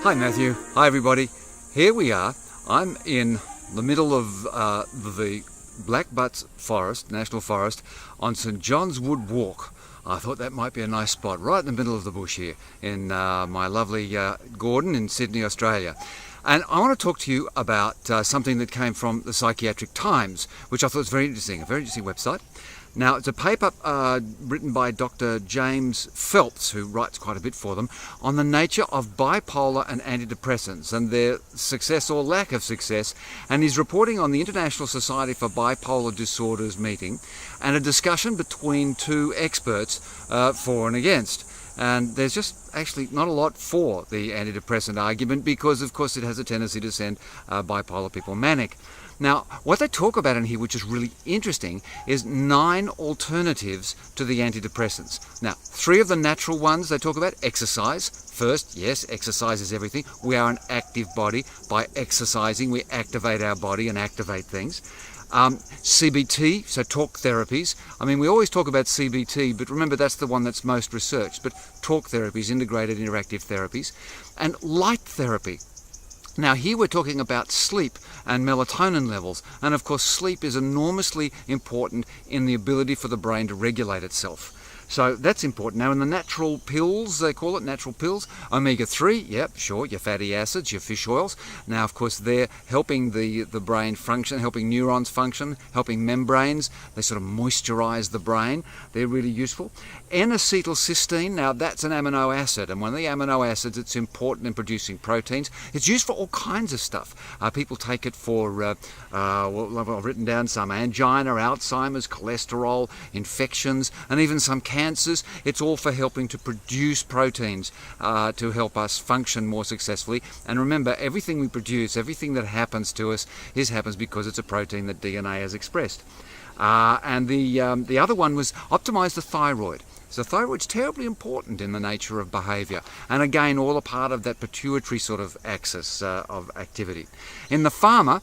Hi Matthew, hi everybody. Here we are. I'm in the middle of the Black Butts Forest, National Forest, on St John's Wood Walk. I thought that might be a nice spot, right in the middle of the bush here in my lovely Gordon in Sydney, Australia. And I want to talk to you about something that came from the Psychiatric Times, which I thought was very interesting, a very interesting website. Now, it's a paper written by Dr. James Phelps, who writes quite a bit for them, on the nature of bipolar and antidepressants and their success or lack of success. And he's reporting on the International Society for Bipolar Disorders meeting and a discussion between two experts for and against. And there's just actually not a lot for the antidepressant argument because, of course, it has a tendency to send bipolar people manic. Now, what they talk about in here, which is really interesting, is 9 alternatives to the antidepressants. Now, 3 of the natural ones they talk about: exercise. First, yes, exercise is everything. We are an active body. By exercising, we activate our body and activate things. CBT, so talk therapies. I mean, we always talk about CBT, but remember that's the one that's most researched. But talk therapies, integrated interactive therapies, and light therapy. Now here we're talking about sleep and melatonin levels, and of course sleep is enormously important in the ability for the brain to regulate itself. So that's important. Now in the natural pills, they call it natural pills, omega-3, yep, sure, your fatty acids, your fish oils. Now of course they're helping the brain function, helping neurons function, helping membranes. They sort of moisturize the brain. They're really useful. N-acetylcysteine, now that's an amino acid, and one of the amino acids, it's important in producing proteins. It's used for all kinds of stuff. People take it for, well, I've written down some: angina, Alzheimer's, cholesterol, infections, and even some cancers. It's all for helping to produce proteins to help us function more successfully. And remember, everything we produce, everything that happens to us, happens because it's a protein that DNA has expressed. And the other one was optimize the thyroid. So the thyroid's terribly important in the nature of behaviour, and again all a part of that pituitary sort of axis of activity. In the pharma,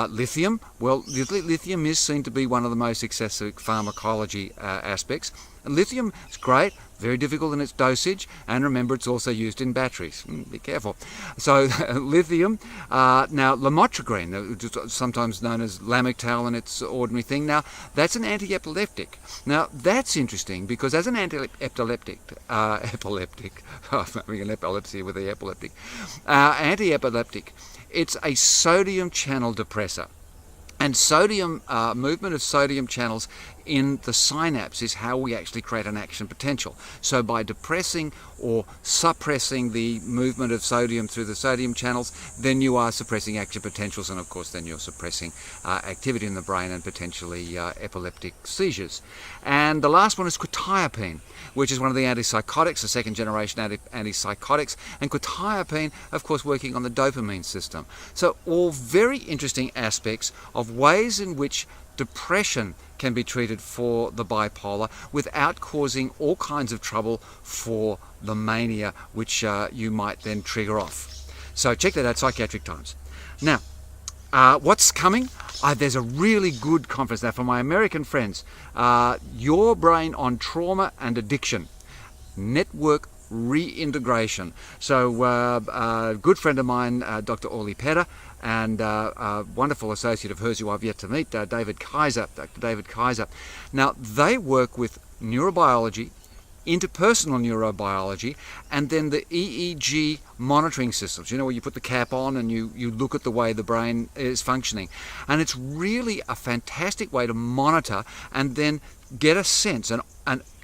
lithium, well, lithium is seen to be one of the most successful pharmacology aspects. And lithium is great, very difficult in its dosage, and remember it's also used in batteries. Be careful. So lithium, now lamotrigine, sometimes known as Lamictal in its ordinary thing. Now that's an anti-epileptic. Now that's interesting because as an anti-epileptic, I'm having an epilepsy with the epileptic, anti-epileptic, it's a sodium channel depressor. And sodium, movement of sodium channels in the synapse is how we actually create an action potential. So by depressing or suppressing the movement of sodium through the sodium channels, then you are suppressing action potentials, and of course then you're suppressing activity in the brain and potentially epileptic seizures. And the last one is quetiapine, which is one of the antipsychotics, the second generation antipsychotics, and quetiapine, of course, working on the dopamine system. So all very interesting aspects of ways in which depression can be treated for the bipolar without causing all kinds of trouble for the mania, which you might then trigger off. So check that out, Psychiatric Times. Now, what's coming? There's a really good conference now for my American friends. Your Brain on Trauma and Addiction. Network reintegration. So a good friend of mine, Dr. Orly Pedder, and a wonderful associate of hers who I've yet to meet, Dr. David Kaiser. Now, they work with neurobiology, interpersonal neurobiology, and then the EEG monitoring systems, you know, where you put the cap on and you look at the way the brain is functioning. And it's really a fantastic way to monitor and then get a sense, an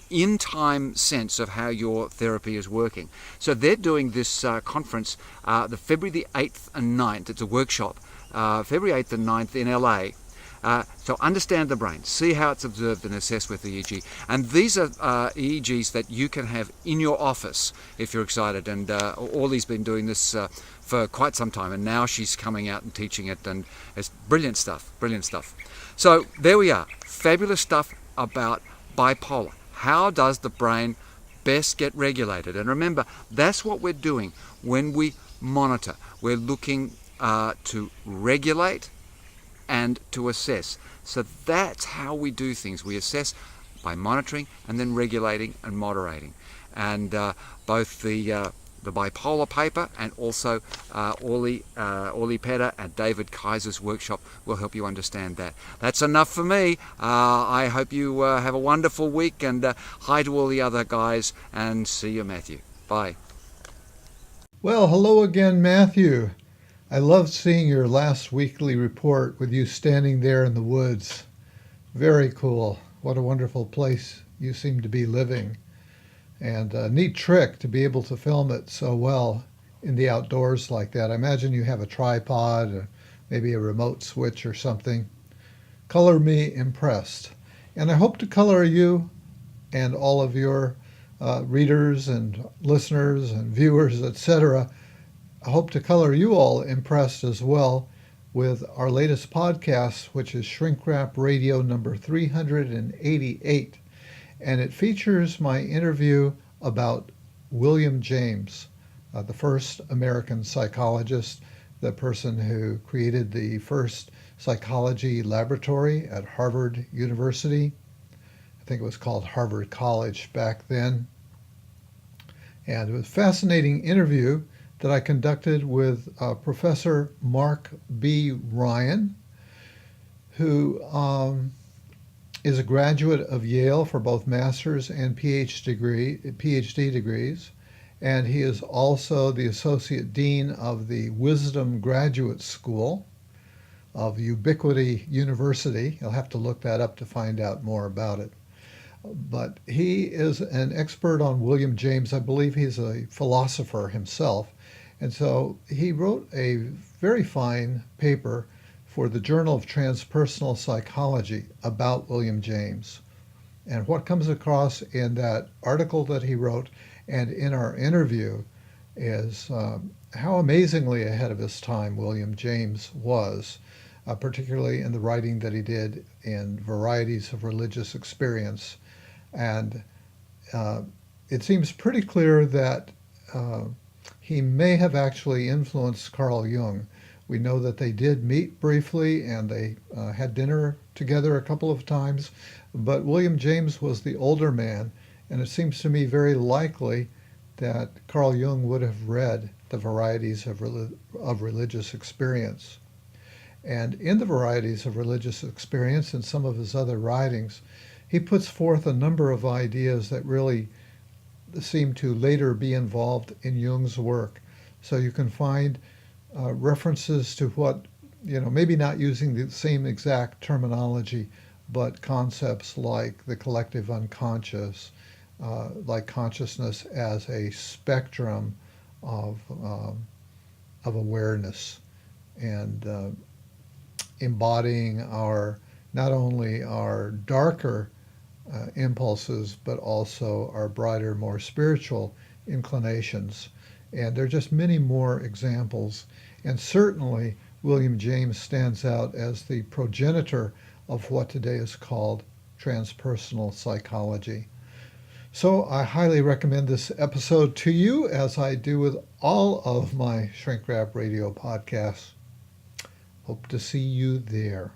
in-time sense of how your therapy is working. So they're doing this conference the February the 8th and 9th. It's a workshop, February 8th and 9th in LA. So understand the brain, see how it's observed and assessed with EEG. And these are EEGs that you can have in your office if you're excited. And Orly's been doing this for quite some time, and now she's coming out and teaching it, and it's brilliant stuff. So there we are, fabulous stuff about bipolar. How does the brain best get regulated? And remember, that's what we're doing when we monitor. We're looking to regulate and to assess. So that's how we do things. We assess by monitoring and then regulating and moderating. And both the the bipolar paper, and also Orly Pedder and David Kaiser's workshop will help you understand that. That's enough for me. I hope you have a wonderful week, and hi to all the other guys, and see you, Matthew. Bye. Well, hello again, Matthew. I loved seeing your last weekly report with you standing there in the woods. Very cool. What a wonderful place you seem to be living. And a neat trick to be able to film it so well in the outdoors like that. I imagine you have a tripod, or maybe a remote switch or something. Color me impressed. And I hope to color you and all of your readers and listeners and viewers, etc. I hope to color you all impressed as well with our latest podcast, which is Shrink Wrap Radio number 388. And it features my interview about William James, the first American psychologist, the person who created the first psychology laboratory at Harvard University. I think it was called Harvard College back then. And it was a fascinating interview that I conducted with Professor Mark B. Ryan, who is a graduate of Yale for both master's and PhD degrees, and he is also the Associate Dean of the Wisdom Graduate School of Ubiquity University. You'll have to look that up to find out more about it. But he is an expert on William James. I believe he's a philosopher himself. And so he wrote a very fine paper for the Journal of Transpersonal Psychology about William James. And what comes across in that article that he wrote and in our interview is how amazingly ahead of his time William James was, particularly in the writing that he did in Varieties of Religious Experience. And it seems pretty clear that he may have actually influenced Carl Jung. We know that they did meet briefly and they had dinner together a couple of times, but William James was the older man, and it seems to me very likely that Carl Jung would have read the Varieties of Religious Experience. And in the Varieties of Religious Experience and some of his other writings, he puts forth a number of ideas that really seem to later be involved in Jung's work. So you can find references to what, maybe not using the same exact terminology, but concepts like the collective unconscious, like consciousness as a spectrum of awareness, and embodying not only our darker impulses, but also our brighter, more spiritual inclinations. And there are just many more examples. And certainly, William James stands out as the progenitor of what today is called transpersonal psychology. So I highly recommend this episode to you, as I do with all of my Shrink Wrap Radio podcasts. Hope to see you there.